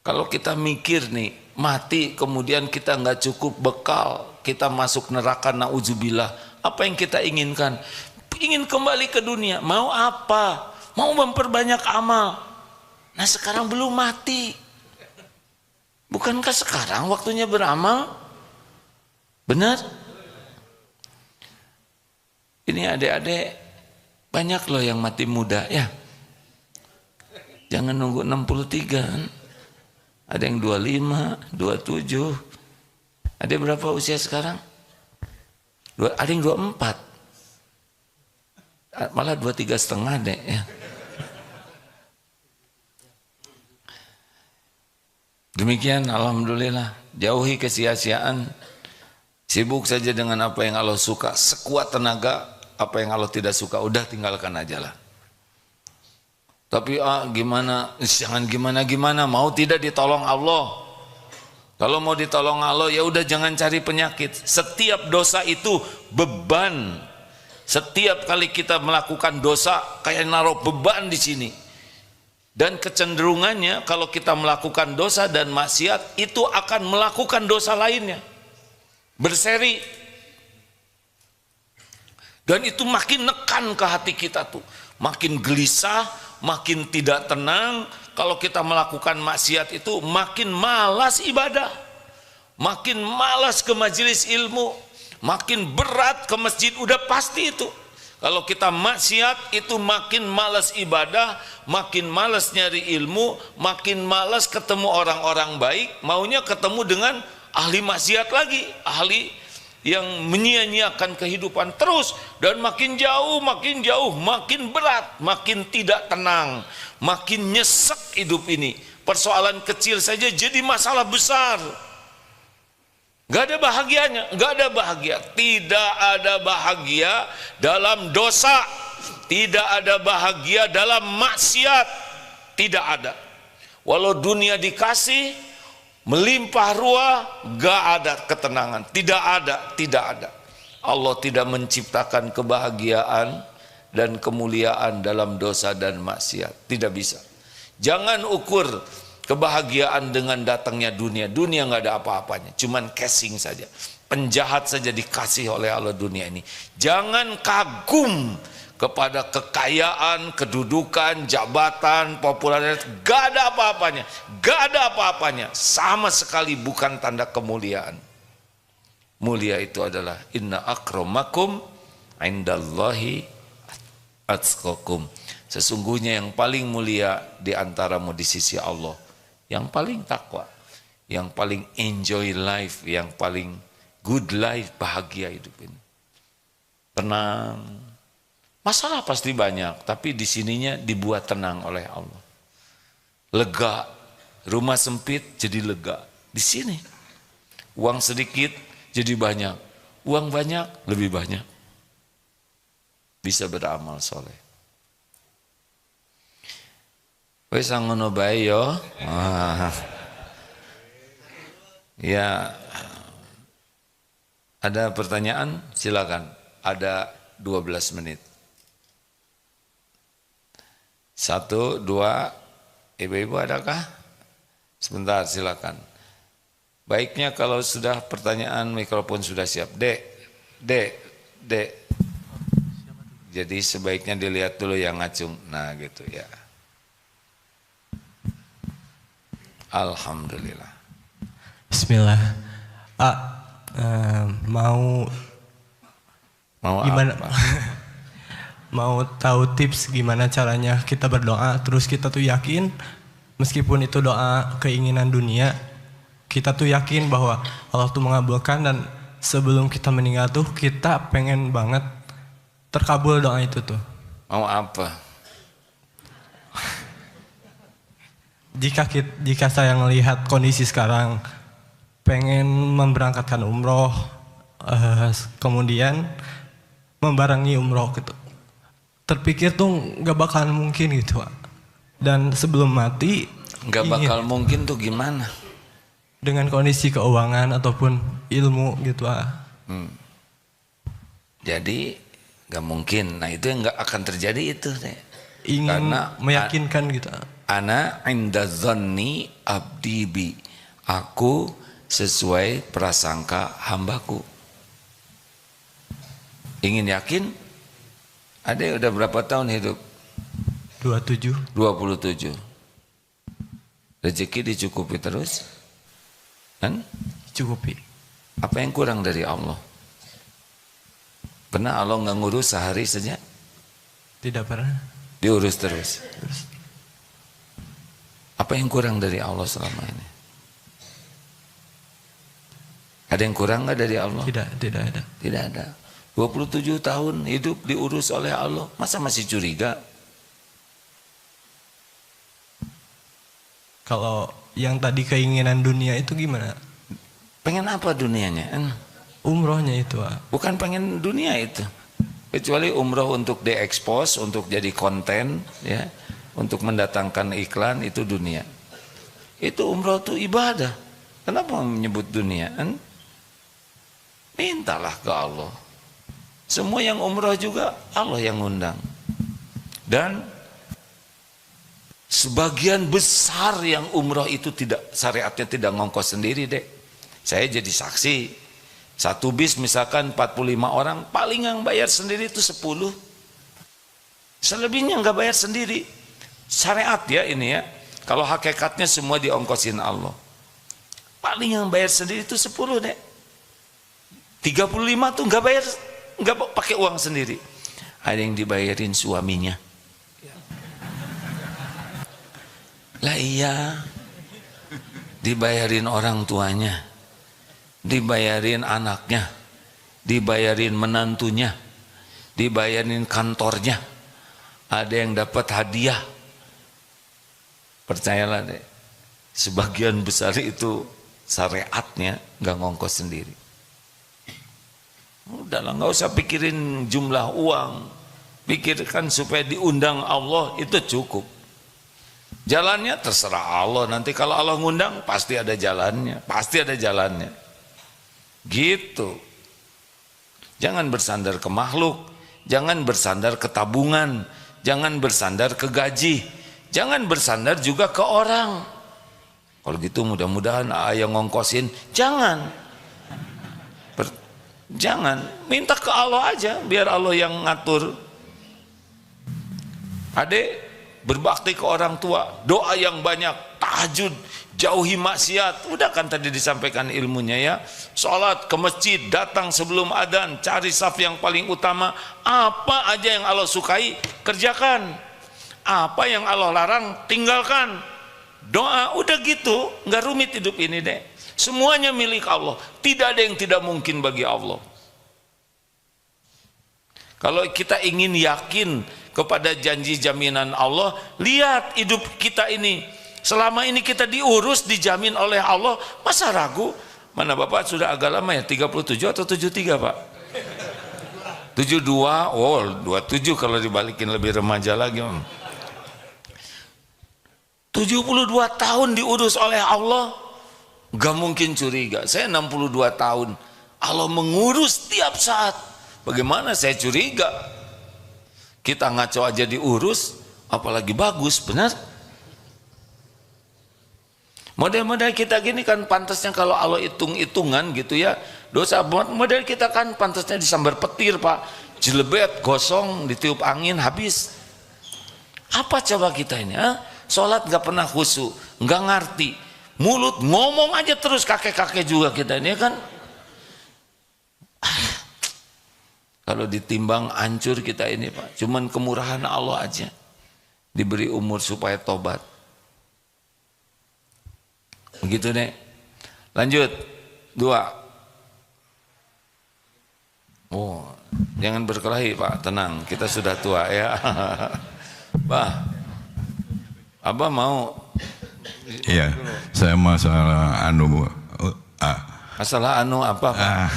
Kalau kita mikir nih, mati kemudian kita nggak cukup bekal, kita masuk neraka, na'udzubillah. Apa yang kita inginkan? Ingin kembali ke dunia. Mau apa? Mau memperbanyak amal. Nah sekarang belum mati. Bukankah sekarang waktunya beramal? Benar? Ini adik-adik banyak loh yang mati muda, ya. Jangan nunggu 63 kan. Ada yang 25, 27. Ada berapa usia sekarang? Ada yang 24. Malah 23,5 deh, ya. Demikian, alhamdulillah. Jauhi kesia-siaan. Sibuk saja dengan apa yang Allah suka. Sekuat tenaga, apa yang Allah tidak suka, udah tinggalkan aja lah. Tapi gimana, jangan gimana-gimana, mau tidak ditolong Allah. Kalau mau ditolong Allah, ya udah jangan cari penyakit. Setiap dosa itu beban. Setiap kali kita melakukan dosa, kayak naruh beban di sini. Dan kecenderungannya kalau kita melakukan dosa dan maksiat, itu akan melakukan dosa lainnya. Berseri. Dan itu makin nekan ke hati kita tuh. Makin gelisah, makin tidak tenang. Kalau kita melakukan maksiat itu makin malas ibadah, makin malas ke majelis ilmu, makin berat ke masjid, udah pasti itu. Kalau kita maksiat itu makin malas ibadah, makin malas nyari ilmu, makin malas ketemu orang-orang baik, maunya ketemu dengan ahli maksiat lagi, ahli yang menyia-nyiakan kehidupan terus, dan makin jauh, makin berat, makin tidak tenang, makin nyesek hidup ini. Persoalan kecil saja jadi masalah besar. Gak ada bahagianya, gak ada bahagia. Tidak ada bahagia dalam dosa, tidak ada bahagia dalam maksiat, tidak ada. Walau dunia dikasih melimpah ruah, gak ada ketenangan, tidak ada, tidak ada. Allah tidak menciptakan kebahagiaan dan kemuliaan dalam dosa dan maksiat, tidak bisa. Jangan ukur kebahagiaan dengan datangnya dunia. Dunia nggak ada apa-apanya, cuman casing saja. Penjahat saja dikasih oleh Allah dunia ini. Jangan kagum kepada kekayaan, kedudukan, jabatan, popularitas. Gak ada apa-apanya, gak ada apa-apanya. Sama sekali bukan tanda kemuliaan. Mulia itu adalah inna akramakum indallahi atqakum. Sesungguhnya yang paling mulia di antaramu di sisi Allah, yang paling takwa, yang paling enjoy life, yang paling good life, bahagia hidup ini. Tenang. Masalah pasti banyak, tapi di sininya dibuat tenang oleh Allah. Lega. Rumah sempit jadi lega. Di sini. Uang sedikit jadi banyak. Uang banyak lebih banyak. Bisa beramal soleh. Wes ngono bae yo. Ya. Ada pertanyaan? Silakan. Ada 12 menit. 1, 2, ibu-ibu adakah? Sebentar, silakan. Baiknya kalau sudah pertanyaan, mikrofon sudah siap. Dek. Jadi sebaiknya dilihat dulu yang ngacung. Nah gitu ya. Alhamdulillah. Bismillah. Mau gimana? Apa? Mau tahu tips gimana caranya kita berdoa terus kita tuh yakin meskipun itu doa keinginan dunia, kita tuh yakin bahwa Allah tuh mengabulkan dan sebelum kita meninggal tuh kita pengen banget terkabul doa itu tuh. Mau apa? Jika saya melihat kondisi sekarang pengen memberangkatkan umroh, kemudian membarengi umroh gitu, terpikir tuh nggak bakalan mungkin gitu, Pak. Dan sebelum mati nggak bakal mungkin tuh gimana? Dengan kondisi keuangan ataupun ilmu gitu, Pak. Jadi nggak mungkin. Nah itu yang nggak akan terjadi itu deh. Ingin Karena meyakinkan gitu. Ana inda dzanni abdi bi. Aku sesuai prasangka hambaku. Ingin yakin? Ada yang udah berapa tahun hidup? 27. 27. Rezeki dicukupi terus? Kan? Cukupi. Apa yang kurang dari Allah? Pernah Allah nggak ngurus sehari saja? Tidak pernah. Diurus terus. Apa yang kurang dari Allah selama ini? Ada yang kurang nggak dari Allah? Tidak ada. Tidak ada. 27 tahun hidup diurus oleh Allah. Masa masih curiga? Kalau yang tadi keinginan dunia itu gimana? Pengen apa dunianya? Umrohnya itu, Pak. Bukan pengen dunia itu. Kecuali umroh untuk diekspos, untuk jadi konten, ya, untuk mendatangkan iklan, itu dunia. Itu umroh itu ibadah. Kenapa menyebut dunia? Mintalah ke Allah. Semua yang umroh juga Allah yang undang. Dan sebagian besar yang umroh itu tidak, syariatnya tidak ngongkos sendiri deh. Saya jadi saksi. Satu bis misalkan 45 orang, paling yang bayar sendiri itu 10. Selebihnya nggak bayar sendiri. Syariat ya ini ya. Kalau hakikatnya semua diongkosin Allah. Paling yang bayar sendiri itu 10 deh. 35 tuh nggak bayar, nggak pakai uang sendiri. Ada yang dibayarin suaminya. Lah iya. Dibayarin orang tuanya. Dibayarin anaknya, dibayarin menantunya, dibayarin kantornya, ada yang dapat hadiah. Percayalah deh, sebagian besar itu syariatnya nggak ngongkos sendiri. Udahlah, nggak usah pikirin jumlah uang, pikirkan supaya diundang Allah, itu cukup. Jalannya terserah Allah, nanti kalau Allah ngundang pasti ada jalannya, pasti ada jalannya. Gitu. Jangan bersandar ke makhluk, jangan bersandar ke tabungan, jangan bersandar ke gaji, jangan bersandar juga ke orang. Kalau gitu mudah-mudahan yang ngongkosin, jangan. Jangan, minta ke Allah aja, biar Allah yang ngatur. Adik, berbakti ke orang tua, doa yang banyak, tahajud, jauhi maksiat. Udah kan tadi disampaikan ilmunya ya. Sholat ke masjid, datang sebelum adzan, cari saf yang paling utama. Apa aja yang Allah sukai, kerjakan. Apa yang Allah larang, tinggalkan. Doa, udah gitu, nggak rumit hidup ini deh. Semuanya milik Allah, tidak ada yang tidak mungkin bagi Allah. Kalau kita ingin yakin kepada janji jaminan Allah, lihat hidup kita ini. Selama ini kita diurus, dijamin oleh Allah, masa ragu? Mana Bapak sudah agak lama ya, 37 atau 73 Pak? 72, oh 27 kalau dibalikin lebih remaja lagi. 72 tahun diurus oleh Allah, gak mungkin curiga. Saya 62 tahun, Allah mengurus tiap saat. Bagaimana saya curiga? Kita ngaco aja diurus, apalagi bagus, benar? Model-model kita gini kan pantasnya kalau Allah hitung-hitungan gitu ya, dosa. Model kita kan pantasnya disambar petir Pak, jelebet, gosong, ditiup angin, habis. Apa coba kita ini? Sholat gak pernah khusyuk, gak ngerti. Mulut ngomong aja terus, kakek-kakek juga kita ini kan. Kalau ditimbang hancur kita ini Pak. Cuman kemurahan Allah aja, diberi umur supaya tobat. Begitu deh. Lanjut 2. Oh, jangan berkelahi Pak, tenang, kita sudah tua ya. Pak, Abah mau. Iya, saya masalah Masalah apa Pak?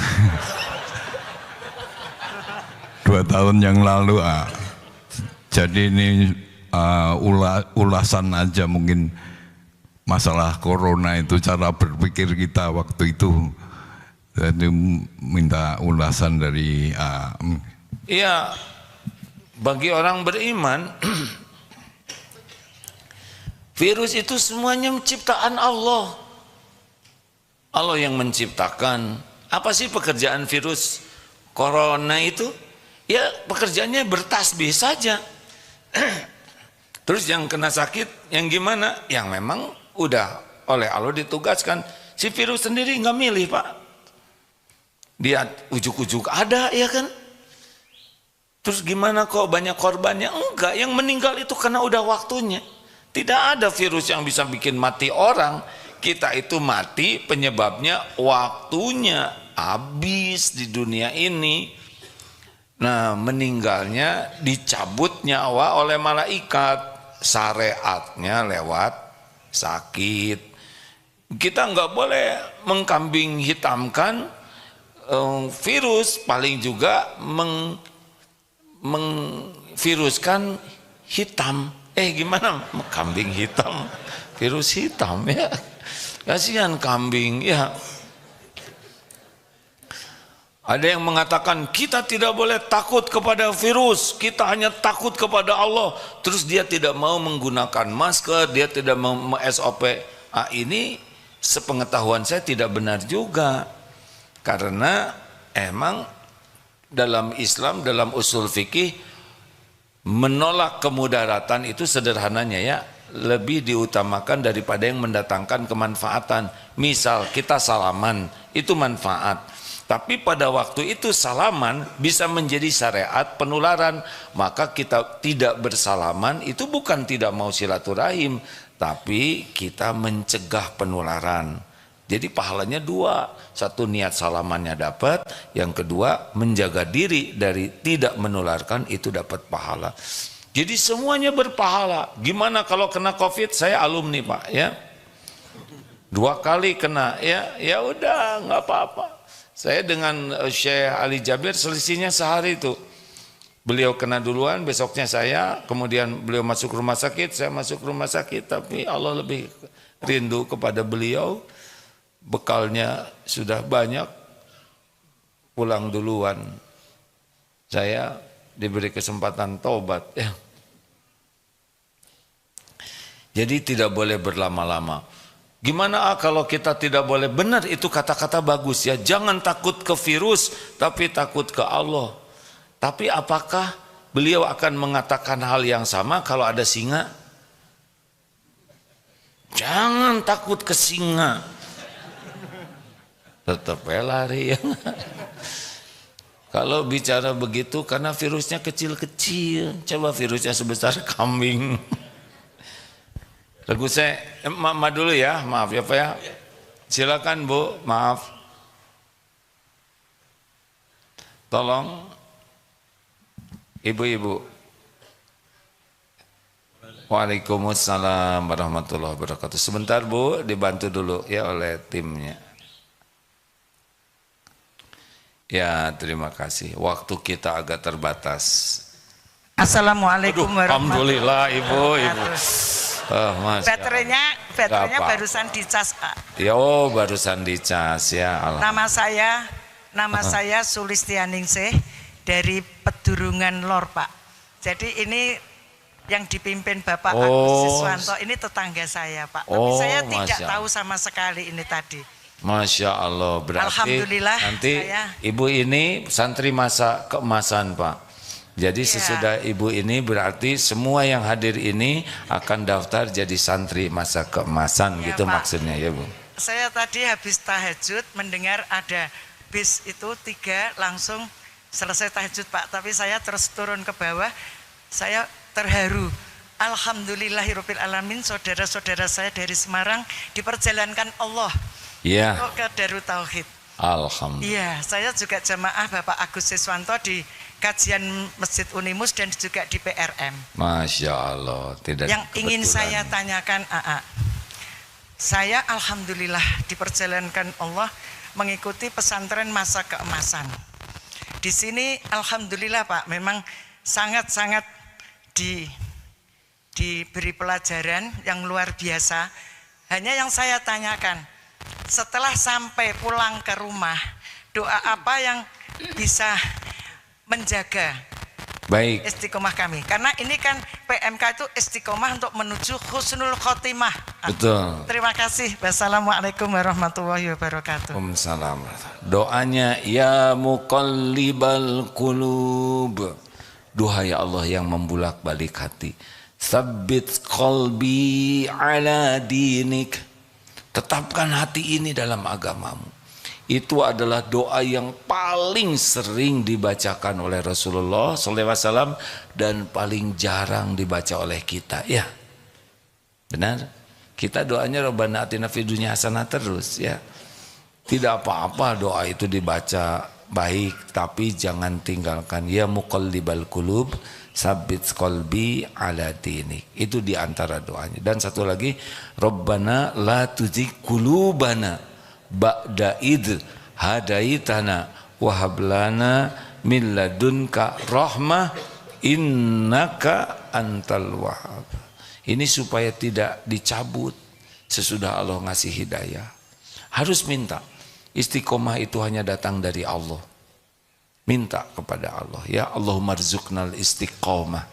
2 tahun yang lalu jadi ini ulasan aja mungkin masalah corona itu, cara berpikir kita waktu itu. Jadi minta ulasan dari Iya, bagi orang beriman virus itu semuanya ciptaan Allah. Allah yang menciptakan. Apa sih pekerjaan virus corona itu? Ya pekerjaannya bertasbih saja. Terus yang kena sakit, yang gimana? Yang memang udah oleh Allah ditugaskan. Si virus sendiri nggak milih Pak. Dia ujuk-ujuk ada ya kan. Terus gimana kok banyak korbannya? Enggak, yang meninggal itu karena udah waktunya. Tidak ada virus yang bisa bikin mati orang. Kita itu mati penyebabnya waktunya habis di dunia ini. Nah, meninggalnya dicabut nyawa oleh malaikat, syariatnya lewat sakit. Kita nggak boleh mengkambing hitamkan virus, paling juga mengviruskan hitam. Gimana kambing hitam, virus hitam ya, kasihan kambing ya. Ada yang mengatakan kita tidak boleh takut kepada virus, kita hanya takut kepada Allah. Terus dia tidak mau menggunakan masker, dia tidak mau SOP. Ini sepengetahuan saya tidak benar juga. Karena emang dalam Islam, dalam usul fikih, menolak kemudaratan itu sederhananya ya, lebih diutamakan daripada yang mendatangkan kemanfaatan. Misal kita salaman, itu manfaat. Tapi pada waktu itu salaman bisa menjadi syariat penularan. Maka kita tidak bersalaman itu bukan tidak mau silaturahim, tapi kita mencegah penularan. Jadi pahalanya 2. Satu, niat salamannya dapat. Yang kedua, menjaga diri dari tidak menularkan, itu dapat pahala. Jadi semuanya berpahala. Gimana kalau kena COVID? Saya alumni Pak ya. 2 kali kena, ya udah nggak apa-apa. Saya dengan Syekh Ali Jabir selisihnya sehari itu. Beliau kena duluan, besoknya saya, kemudian beliau masuk rumah sakit, saya masuk rumah sakit, tapi Allah lebih rindu kepada beliau, bekalnya sudah banyak, pulang duluan. Saya diberi kesempatan taubat. Ya. Jadi tidak boleh berlama-lama. Gimana kalau kita tidak boleh? Benar, itu kata-kata bagus ya. Jangan takut ke virus, tapi takut ke Allah. Tapi apakah beliau akan mengatakan hal yang sama kalau ada singa? Jangan takut ke singa. Tetap lari. Kalau bicara begitu karena virusnya kecil-kecil. Coba virusnya sebesar kambing. Lagu saya, maaf dulu ya, maaf ya Pak ya. Silakan Bu, maaf. Tolong ibu-ibu. Waalaikumsalam warahmatullahi wabarakatuh. Sebentar Bu, dibantu dulu ya oleh timnya. Ya, terima kasih. Waktu kita agak terbatas. Assalamualaikum warahmatullahi wabarakatuh. Alhamdulillah ibu. Baterainya barusan dicas. Ya, barusan dicas ya. Nama saya Sulistianingsih dari Pedurungan Lor Pak. Jadi ini yang dipimpin Bapak Agus Siswanto ini tetangga saya Pak. Tapi saya tidak tahu sama sekali ini tadi. Masya Allah, berarti Alhamdulillah, nanti ibu ini santri masa keemasan Pak. Jadi sesudah ibu ini berarti semua yang hadir ini akan daftar jadi santri masa keemasan ya, gitu Pak. Maksudnya ya Bu. Saya tadi habis tahajud mendengar ada bis itu 3 langsung selesai tahajud Pak. Tapi saya terus turun ke bawah, saya terharu. Alhamdulillahirabbil alamin, saudara-saudara saya dari Semarang diperjalankan Allah. Iya. Ke Darut Tauhid. Alhamdulillah. Iya, saya juga jamaah Bapak Agus Siswanto di kajian Masjid Unimus dan juga di PRM. Masya Allah, tidak. Yang ingin saya tanyakan, saya alhamdulillah diperjalankan Allah mengikuti pesantren masa keemasan. Di sini alhamdulillah Pak, memang sangat-sangat diberi pelajaran yang luar biasa. Hanya yang saya tanyakan, setelah sampai pulang ke rumah, doa apa yang bisa menjaga istiqomah kami? Karena ini kan PMK itu istiqomah untuk menuju husnul khotimah. Betul. Terima kasih. Wassalamualaikum warahmatullahi wabarakatuh. Waalaikumsalam. Doanya ya muqallibal qulub. Duhai Allah yang membulak-balik hati. Tsabbit qalbi ala dinik. Tetapkan hati ini dalam agamamu. Itu adalah doa yang paling sering dibacakan oleh Rasulullah SAW dan paling jarang dibaca oleh kita. Ya, benar. Kita doanya Rabbana atina fid dunya hasanah terus ya. Tidak apa-apa doa itu dibaca baik, tapi jangan tinggalkan ya muqallibal qulub sabbit qalbi ala dinik. Itu diantara doanya. Dan satu lagi, Rabbana la tuzigh qulubana ba'da id hadaitana wa hab lana min ladunka rahmah innaka antal wahhab. Ini supaya tidak dicabut sesudah Allah ngasih hidayah. Harus minta. Istiqomah itu hanya datang dari Allah. Minta kepada Allah, ya Allahumma rzuqnal istiqomah.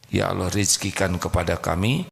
Ya Allah, rizkikan kepada kami